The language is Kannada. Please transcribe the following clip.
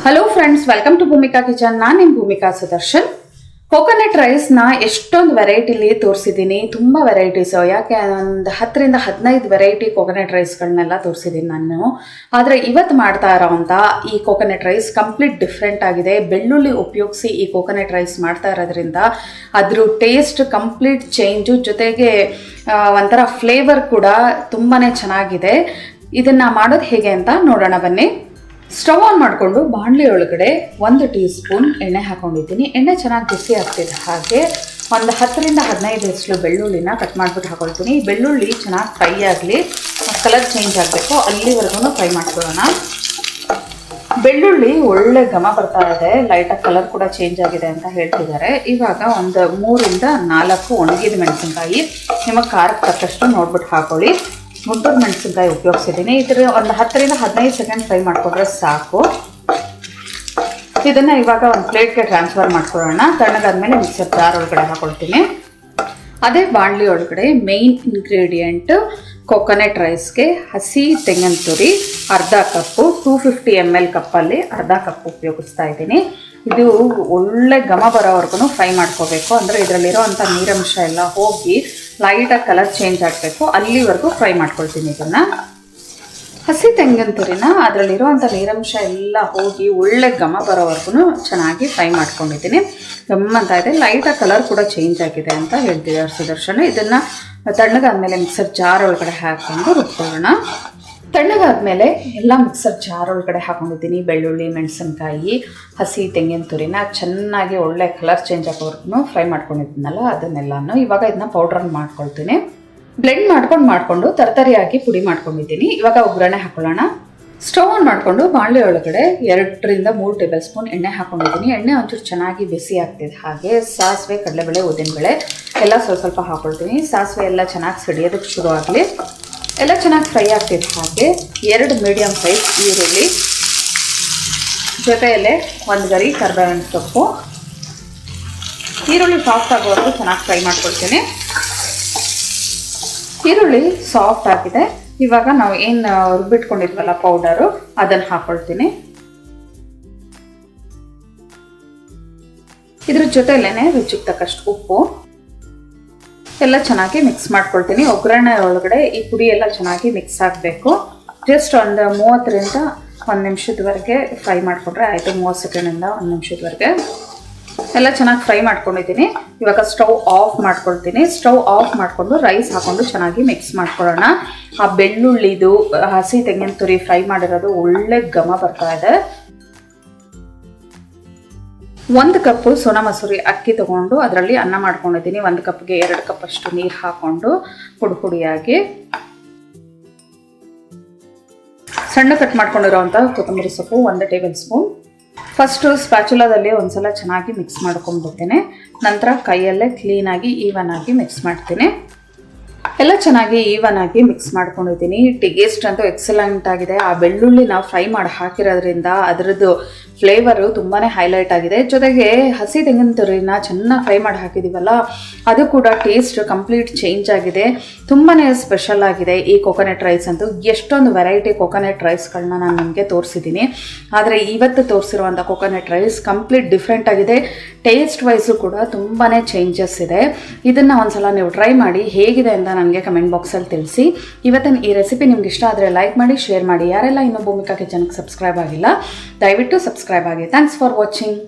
Hello friends, welcome to Bhoomika kitchen. ನಾನು ನಿಮ್ಮ ಭೂಮಿಕಾ ಸುದರ್ಶನ್. ಕೋಕೋನಟ್ ರೈಸ್ನ ಎಷ್ಟೊಂದು ವೆರೈಟಿಲಿ ತೋರಿಸಿದ್ದೀನಿ. ತುಂಬ ವೆರೈಟೀಸು, ಯಾಕೆ ಒಂದು 10ರಿಂದ 15 ವೆರೈಟಿ ಕೋಕೋನಟ್ ರೈಸ್ಗಳನ್ನೆಲ್ಲ ತೋರಿಸಿದ್ದೀನಿ ನಾನು. ಆದರೆ ಇವತ್ತು ಮಾಡ್ತಾ ಇರೋವಂಥ ಈ ಕೋಕೋನಟ್ ರೈಸ್ ಕಂಪ್ಲೀಟ್ ಡಿಫ್ರೆಂಟ್ ಆಗಿದೆ. ಬೆಳ್ಳುಳ್ಳಿ ಉಪಯೋಗಿಸಿ ಈ ಕೋಕೋನಟ್ ರೈಸ್ ಮಾಡ್ತಾ ಇರೋದ್ರಿಂದ ಅದ್ರ ಟೇಸ್ಟ್ ಕಂಪ್ಲೀಟ್ ಚೇಂಜು, ಜೊತೆಗೆ ಒಂಥರ ಫ್ಲೇವರ್ ಕೂಡ ತುಂಬಾ ಚೆನ್ನಾಗಿದೆ. ಇದನ್ನು ಮಾಡೋದು ಹೇಗೆ ಅಂತ ನೋಡೋಣ ಬನ್ನಿ. ಸ್ಟವ್ ಆನ್ ಮಾಡಿಕೊಂಡು ಬಾಣಲಿ ಒಳಗಡೆ 1 ಟೀ ಸ್ಪೂನ್ ಎಣ್ಣೆ ಹಾಕೊಂಡಿದ್ದೀನಿ. ಎಣ್ಣೆ ಚೆನ್ನಾಗಿ ಬಿಸಿ ಆಗ್ತಿದೆ ಹಾಗೆ ಒಂದು 10ರಿಂದ 15 ಹೆಸರು ಬೆಳ್ಳುಳ್ಳಿನ ಕಟ್ ಮಾಡಿಬಿಟ್ಟು ಹಾಕೊಳ್ತೀನಿ. ಬೆಳ್ಳುಳ್ಳಿ ಚೆನ್ನಾಗಿ ಫ್ರೈ ಆಗಲಿ, ಕಲರ್ ಚೇಂಜ್ ಆಗಬೇಕು, ಅಲ್ಲಿವರೆಗೂ ಫ್ರೈ ಮಾಡ್ಕೊಳ್ಳೋಣ. ಬೆಳ್ಳುಳ್ಳಿ ಒಳ್ಳೆ ಘಮ ಬರ್ತಾ ಇದೆ, ಲೈಟಾಗಿ ಕಲರ್ ಕೂಡ ಚೇಂಜ್ ಆಗಿದೆ ಅಂತ ಹೇಳ್ತಿದ್ದಾರೆ. ಇವಾಗ ಒಂದು 3ರಿಂದ 4 ಒಣಗಿದ ಮೆಣಸಿನ್ಕಾಯಿ, ನಿಮಗೆ ಖಾರಕ್ಕೆ ತಕ್ಕಷ್ಟು ನೋಡ್ಬಿಟ್ಟು ಹಾಕೊಳ್ಳಿ. ಗುಂಟೂರು ಮೆಣಸಿನ್ಕಾಯಿ ಉಪಯೋಗಿಸಿದ್ದೀನಿ. ಇದ್ರ ಒಂದು 10ರಿಂದ 15 ಸೆಕೆಂಡ್ ಫ್ರೈ ಮಾಡಿಕೊಂಡ್ರೆ ಸಾಕು. ಇದನ್ನು ಇವಾಗ ಒಂದು ಪ್ಲೇಟ್ಗೆ ಟ್ರಾನ್ಸ್ಫರ್ ಮಾಡ್ಕೊಳ್ಳೋಣ. ತಣ್ಣಗಾದ್ಮೇಲೆ ಮಿಕ್ಸರ್ ಜಾರ್ ಒಳಗಡೆ ಹಾಕೊಳ್ತೀನಿ. ಅದೇ ಬಾಣಲಿ ಒಳಗಡೆ ಮೇಯ್ನ್ ಇಂಗ್ರೀಡಿಯೆಂಟ್ ಕೋಕೋನಟ್ ರೈಸ್ಗೆ ಹಸಿ ತೆಂಗಿನ ತುರಿ ಅರ್ಧ ಕಪ್ಪು, 250 ml ಕಪ್ಪಲ್ಲಿ ಅರ್ಧ ಕಪ್ ಉಪಯೋಗಿಸ್ತಾ ಇದ್ದೀನಿ. ಇದು ಒಳ್ಳೆ ಘಮ ಬರೋವರೆಗೂ ಫ್ರೈ ಮಾಡ್ಕೋಬೇಕು. ಅಂದರೆ ಇದರಲ್ಲಿರೋವಂಥ ನೀರಂಶ ಎಲ್ಲ ಹೋಗಿ ಲೈಟಾಗಿ ಕಲರ್ ಚೇಂಜ್ ಆಗಬೇಕು, ಅಲ್ಲಿವರೆಗೂ ಫ್ರೈ ಮಾಡ್ಕೊಳ್ತೀನಿ. ಇದನ್ನು ಹಸಿ ತೆಂಗಿನ ತುರಿನ ಅದರಲ್ಲಿರೋವಂಥ ನೀರಂಶ ಎಲ್ಲ ಹೋಗಿ ಒಳ್ಳೆ ಘಮ ಬರೋವರೆಗೂ ಚೆನ್ನಾಗಿ ಫ್ರೈ ಮಾಡ್ಕೊಂಡಿದ್ದೀನಿ. ಗಮ್ಮಂತ ಇದೆ, ಲೈಟಾಗಿ ಕಲರ್ ಕೂಡ ಚೇಂಜ್ ಆಗಿದೆ ಅಂತ ಹೇಳ್ತಿದ್ದಾರೆ ಸುದರ್ಶನ್. ಇದನ್ನು ತಣ್ಣಗಾದ್ಮೇಲೆ ಮಿಕ್ಸರ್ ಜಾರ್ ಒಳಗಡೆ ಹಾಕ್ಕೊಂಡು ರುಬ್ಕೊಳ್ಳೋಣ. ತಣ್ಣಗಾದ್ಮೇಲೆ ಎಲ್ಲ ಮಿಕ್ಸರ್ ಜಾರ್ ಒಳಗಡೆ ಹಾಕೊಂಡಿದ್ದೀನಿ. ಬೆಳ್ಳುಳ್ಳಿ, ಮೆಣಸಿನ್ಕಾಯಿ, ಹಸಿ ತೆಂಗಿನ ತುರಿನ ಚೆನ್ನಾಗಿ ಒಳ್ಳೆ ಕಲರ್ ಚೇಂಜ್ ಆಗೋವರೆಗೂ ಫ್ರೈ ಮಾಡ್ಕೊಂಡಿದ್ದೀನಲ್ಲ ಅದನ್ನೆಲ್ಲನೂ ಇವಾಗ ಇದನ್ನ ಪೌಡ್ರ್ ಮಾಡ್ಕೊಳ್ತೀನಿ. ಬ್ಲೆಂಡ್ ಮಾಡಿಕೊಂಡು ತರತರಿಯಾಗಿ ಪುಡಿ ಮಾಡ್ಕೊಂಡಿದ್ದೀನಿ. ಇವಾಗ ಒಗ್ಗರಣೆ ಹಾಕೊಳ್ಳೋಣ. ಸ್ಟವ್ ಆನ್ ಮಾಡಿಕೊಂಡು ಬಾಣಲೆ ಒಳಗಡೆ 2ರಿಂದ 3 ಟೇಬಲ್ ಸ್ಪೂನ್ ಎಣ್ಣೆ ಹಾಕೊಂಡಿದ್ದೀನಿ. ಎಣ್ಣೆ ಒಂಚೂರು ಚೆನ್ನಾಗಿ ಬಿಸಿ ಆಗ್ತಿದೆ ಹಾಗೆ ಸಾಸಿವೆ, ಕಡಲೆಬೇಳೆ, ಉದ್ದಿನಬೇಳೆ ಎಲ್ಲ ಸ್ವಲ್ಪ ಹಾಕೊಳ್ತೀನಿ. ಸಾಸಿವೆ ಎಲ್ಲ ಚೆನ್ನಾಗಿ ಸಿಡಿಯೋದಕ್ಕೆ ಶುರು ಆಗಲಿ. ಎಲ್ಲ ಚೆನ್ನಾಗಿ ಫ್ರೈ ಆಗ್ತಿದೆ ಹಾಗೆ 2 ಮೀಡಿಯಮ್ ಸೈಜ್ ಈರುಳ್ಳಿ, ಜೊತೆಯಲ್ಲೇ 1 ಗರಿ ಕರಿಬೇವಿನ ಸೊಪ್ಪು. ಈರುಳ್ಳಿ ಸಾಫ್ಟ್ ಆಗೋವರೆಗೂ ಚೆನ್ನಾಗಿ ಫ್ರೈ ಮಾಡ್ಕೊಳ್ತೀನಿ. ಈರುಳ್ಳಿ ಸಾಫ್ಟ್ ಆಗಿದೆ. ಇವಾಗ ನಾವು ಏನು ರುಬ್ಬಿಟ್ಕೊಂಡಿದ್ವಲ್ಲ ಪೌಡರು, ಅದನ್ನು ಹಾಕೊಳ್ತೀನಿ. ಇದ್ರ ಜೊತೆಲೇನೆ ರುಚಿಗೆ ತಕ್ಕಷ್ಟು ಉಪ್ಪು ಎಲ್ಲ ಚೆನ್ನಾಗಿ ಮಿಕ್ಸ್ ಮಾಡ್ಕೊಳ್ತೀನಿ. ಒಗ್ಗರಣೆ ಒಳಗಡೆ ಈ ಪುಡಿ ಎಲ್ಲ ಚೆನ್ನಾಗಿ ಮಿಕ್ಸ್ ಆಗಬೇಕು. ಜಸ್ಟ್ ಒಂದು 30ರಿಂದ 1 ನಿಮಿಷದವರೆಗೆ ಫ್ರೈ ಮಾಡಿಕೊಂಡ್ರೆ ಆಯಿತು. 30 ಸೆಕೆಂಡಿಂದ 1 ನಿಮಿಷದವರೆಗೆ ಎಲ್ಲ ಚೆನ್ನಾಗಿ ಫ್ರೈ ಮಾಡ್ಕೊಂಡಿದ್ದೀನಿ. ಇವಾಗ ಸ್ಟವ್ ಆಫ್ ಮಾಡ್ಕೊಳ್ತೀನಿ. ಸ್ಟವ್ ಆಫ್ ಮಾಡಿಕೊಂಡು ರೈಸ್ ಹಾಕ್ಕೊಂಡು ಚೆನ್ನಾಗಿ ಮಿಕ್ಸ್ ಮಾಡ್ಕೊಳ್ಳೋಣ. ಆ ಬೆಳ್ಳುಳ್ಳಿದು, ಹಸಿ ತೆಂಗಿನ ತುರಿ ಫ್ರೈ ಮಾಡಿರೋದು ಒಳ್ಳೆ ಘಮ ಬರ್ತಾ ಇದೆ. 1 ಕಪ್ ಸೋನಾ ಮಸೂರಿ ಅಕ್ಕಿ ತೊಗೊಂಡು ಅದರಲ್ಲಿ ಅನ್ನ ಮಾಡ್ಕೊಂಡಿದ್ದೀನಿ. 1 ಕಪ್ಗೆ 2 ಕಪ್ ಅಷ್ಟು ನೀರು ಹಾಕ್ಕೊಂಡು ಪುಡಿಯಾಗಿ ಸಣ್ಣ ಕಟ್ ಮಾಡ್ಕೊಂಡಿರೋವಂಥ ಕೊತ್ತಂಬರಿ ಸೊಪ್ಪು 1 ಟೇಬಲ್ ಸ್ಪೂನ್. ಫಸ್ಟು ಸ್ಪ್ಯಾಚುಲಾದಲ್ಲಿ ಒಂದ್ಸಲ ಚೆನ್ನಾಗಿ ಮಿಕ್ಸ್ ಮಾಡ್ಕೊಂಡ್ಬಿಡ್ತೀನಿ. ನಂತರ ಕೈಯಲ್ಲೇ ಕ್ಲೀನಾಗಿ ಈವನ್ ಆಗಿ ಮಿಕ್ಸ್ ಮಾಡ್ತೀನಿ. ಎಲ್ಲ ಚೆನ್ನಾಗಿ ಈವನ್ ಆಗಿ ಮಿಕ್ಸ್ ಮಾಡ್ಕೊಂಡಿದ್ದೀನಿ. ಟೇಸ್ಟ್ ಅಂತೂ ಎಕ್ಸಲೆಂಟ್ ಆಗಿದೆ. ಆ ಬೆಳ್ಳುಳ್ಳಿನ ಫ್ರೈ ಮಾಡಿ ಹಾಕಿರೋದ್ರಿಂದ ಅದರದ್ದು ಫ್ಲೇವರು ತುಂಬಾ ಹೈಲೈಟ್ ಆಗಿದೆ. ಜೊತೆಗೆ ಹಸಿ ತೆಂಗಿನ ತುರಿನ ಚೆನ್ನಾಗಿ ಫ್ರೈ ಮಾಡಿ ಹಾಕಿದ್ದೀವಲ್ಲ, ಅದು ಕೂಡ ಟೇಸ್ಟ್ ಕಂಪ್ಲೀಟ್ ಚೇಂಜ್ ಆಗಿದೆ. ತುಂಬಾ ಸ್ಪೆಷಲ್ ಆಗಿದೆ ಈ ಕೋಕೋನಟ್ ರೈಸ್ ಅಂತೂ. ಎಷ್ಟೊಂದು ವೆರೈಟಿ ಕೋಕೋನಟ್ ರೈಸ್ಗಳನ್ನ ನಾನು ನಿಮಗೆ ತೋರಿಸಿದ್ದೀನಿ. ಆದರೆ ಇವತ್ತು ತೋರಿಸಿರುವಂಥ ಕೋಕೋನಟ್ ರೈಸ್ ಕಂಪ್ಲೀಟ್ ಡಿಫ್ರೆಂಟ್ ಆಗಿದೆ. ಟೇಸ್ಟ್ ವೈಸು ಕೂಡ ತುಂಬಾ ಚೇಂಜಸ್ ಇದೆ. ಇದನ್ನು ಒಂದ್ಸಲ ನೀವು ಟ್ರೈ ಮಾಡಿ, ಹೇಗಿದೆ ಅಂತ ನನಗೆ ಕಮೆಂಟ್ ಬಾಕ್ಸಲ್ಲಿ ತಿಳಿಸಿ. ಇವತ್ತಿನ ಈ ರೆಸಿಪಿ ನಿಮ್ಗೆ ಇಷ್ಟ ಆದರೆ ಲೈಕ್ ಮಾಡಿ, ಶೇರ್ ಮಾಡಿ. ಯಾರೆಲ್ಲ ಇನ್ನೂ ಭೂಮಿಕಾ ಕಿಚನ್ಗೆ ಸಬ್ಸ್ಕ್ರೈಬ್ ಆಗಿಲ್ಲ ದಯವಿಟ್ಟು ಸಬ್ಸ್ಕ್ರೈಬ್ ಆಗಿ. Thanks for watching.